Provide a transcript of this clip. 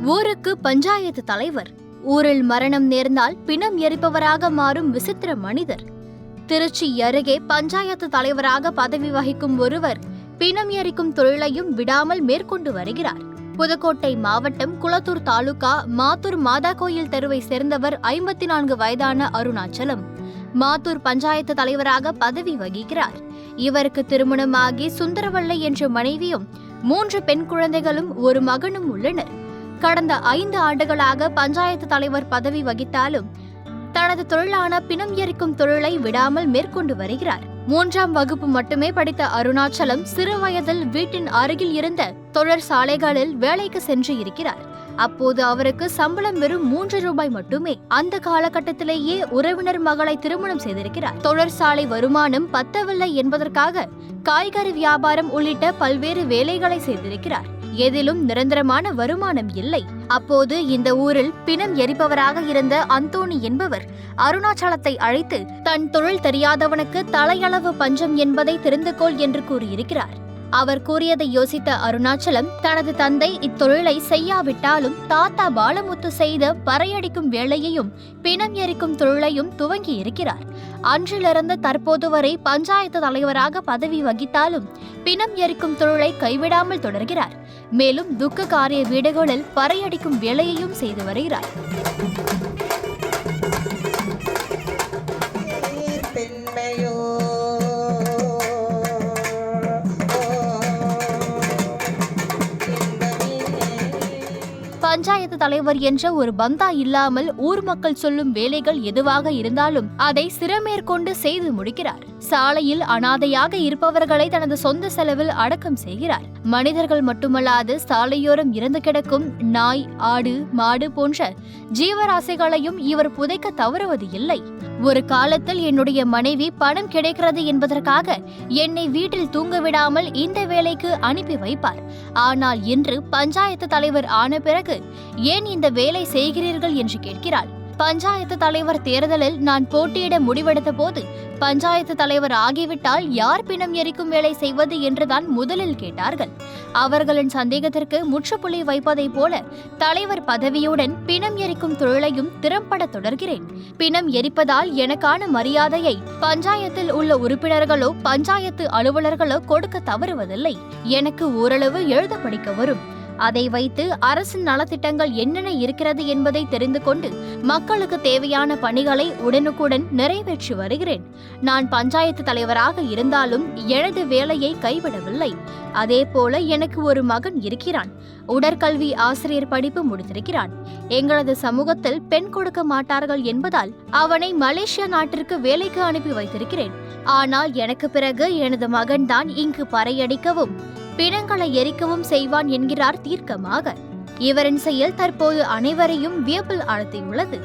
ஊருக்கு பஞ்சாயத்து தலைவர். ஊரில் மரணம் நேர்ந்தால் பிணம் எரிப்பவராக மாறும் விசித்திர மனிதர். திருச்சி அருகே பஞ்சாயத்து தலைவராக பதவி வகிக்கும் ஒருவர் பிணம் எரிக்கும் தொழிலையும் விடாமல் மேற்கொண்டு வருகிறார். புதுக்கோட்டை மாவட்டம் குளத்தூர் தாலுகா மாத்தூர் மாதா கோயில் தெருவை சேர்ந்தவர் 54 வயதான அருணாச்சலம். மாத்தூர் பஞ்சாயத்து தலைவராக பதவி வகிக்கிறார். இவருக்கு திருமணமாகி சுந்தரவல்லை என்ற மனைவியும் 3 பெண் குழந்தைகளும் ஒரு மகனும் உள்ளனர். கடந்த 5 ஆண்டுகளாக பஞ்சாயத்து தலைவர் பதவி வகித்தாலும் தனது தொழிலான பிணம் எரிக்கும் தொழிலை விடாமல் மேற்கொண்டு வருகிறார். 3ஆம் வகுப்பு மட்டுமே படித்த அருணாச்சலம் சிறு வயதில் வீட்டின் அருகில் இருந்த தொழிற்சாலைகளில் வேலைக்கு சென்று இருக்கிறார். அப்போது அவருக்கு சம்பளம் வெறும் 3 ரூபாய் மட்டுமே. அந்த காலகட்டத்திலேயே உறவினர் மகளை திருமணம் செய்திருக்கிறார். தொழிற்சாலை வருமானம் பத்தவில்லை என்பதற்காக காய்கறி வியாபாரம் உள்ளிட்ட பல்வேறு வேலைகளை செய்திருக்கிறார். எதிலும் நிரந்தரமான வருமானம் இல்லை. அப்போது இந்த ஊரில் பிணம் எரிப்பவராக இருந்த அந்தோணி என்பவர் அருணாச்சலத்தை அழைத்து தன் தொழில் தெரியாதவனுக்கு தலையளவு பஞ்சம் என்பதை தெரிந்து கொள் என்று கூறியிருக்கிறார். அவர் கூறியதை யோசித்த அருணாச்சலம் தனது தந்தை இத்தொழிலை செய்யாவிட்டாலும் தாத்தா பாலமுத்து செய்த பறையடிக்கும் வேலையையும் பிணம் எரிக்கும் தொழிலையும் துவங்கி இருக்கிறார். அன்றிலிருந்து தற்போது வரை பஞ்சாயத்து தலைவராக பதவி வகித்தாலும் பிணம் எரிக்கும் தொழிலை கைவிடாமல் தொடர்கிறார். மேலும் துக்க காரிய வீடுகளில் பறையடிக்கும் வேலையையும் செய்து வருகிறார். பஞ்சாயத்து தலைவர் என்ற ஒரு பந்தா இல்லாமல் ஊர் மக்கள் சொல்லும் வேலைகள் எதுவாக இருந்தாலும் அதை சிரமேற்கொண்டு செய்து முடிக்கிறார். சாலையில் அனாதையாக இருப்பவர்களை தனது சொந்த செலவில் அடக்கம் செய்கிறார். மனிதர்கள் மட்டுமல்லாது சாலையோரம் இறந்து கிடக்கும் நாய், ஆடு, மாடு போன்ற ஜீவராசிகளையும் இவர் புதைக்க தவறுவது இல்லை. ஒரு காலத்தில் என்னுடைய மனைவி பணம் கிடைக்கிறது என்பதற்காக என்னை வீட்டில் தூங்க விடாமல் இந்த வேலைக்கு அனுப்பி வைப்பார். ஆனால் இன்று பஞ்சாயத்து தலைவர் ஆன பிறகு ஏன் இந்த வேலை செய்கிறீர்கள் என்று கேட்கிறாள். பஞ்சாயத்து தலைவர் தேர்தலில் நான் போட்டியிட முடிவெடுத்த போது பஞ்சாயத்து தலைவர் ஆகிவிட்டால் யார் பிணம் எரிக்கும் வேலை செய்வது என்றுதான் முதலில் கேட்டார்கள். அவர்களின் சந்தேகத்திற்கு முற்றுப்புள்ளி வைப்பதை போல தலைவர் பதவியுடன் பிணம் எரிக்கும் தொழிலையும் திறம்பட தொடர்கிறேன். பிணம் எரிப்பதால் எனக்கான மரியாதையை பஞ்சாயத்தில் உள்ள உறுப்பினர்களோ பஞ்சாயத்து அலுவலர்களோ கொடுக்க தவறுவதில்லை. எனக்கு ஓரளவு எழுத படிக்க வரும். அதை வைத்து அரசின் நலத்திட்டங்கள் என்னென்ன இருக்கிறது என்பதை தெரிந்து கொண்டு மக்களுக்கு தேவையான பணிகளை உடனுக்குடன் நிறைவேற்றி வருகிறேன். நான் பஞ்சாயத்து தலைவராக இருந்தாலும் எனது வேலையை கைவிடவில்லை. அதே போல எனக்கு ஒரு மகன் இருக்கிறான். உடற்கல்வி ஆசிரியர் படிப்பு முடித்திருக்கிறான். எங்களது சமூகத்தில் பெண் கொடுக்க மாட்டார்கள் என்பதால் அவனை மலேசியா நாட்டிற்கு வேலைக்கு அனுப்பி வைத்திருக்கிறேன். ஆனால் எனக்கு பிறகு எனது மகன்தான் இங்கு பறையடிக்கவும் பிணங்களை எரிக்கவும் செய்வான் என்கிறார் தீர்க்கமாக. இவரின் செயல் தற்போது அனைவரையும் வியப்பில் ஆழ்த்தியுள்ளது.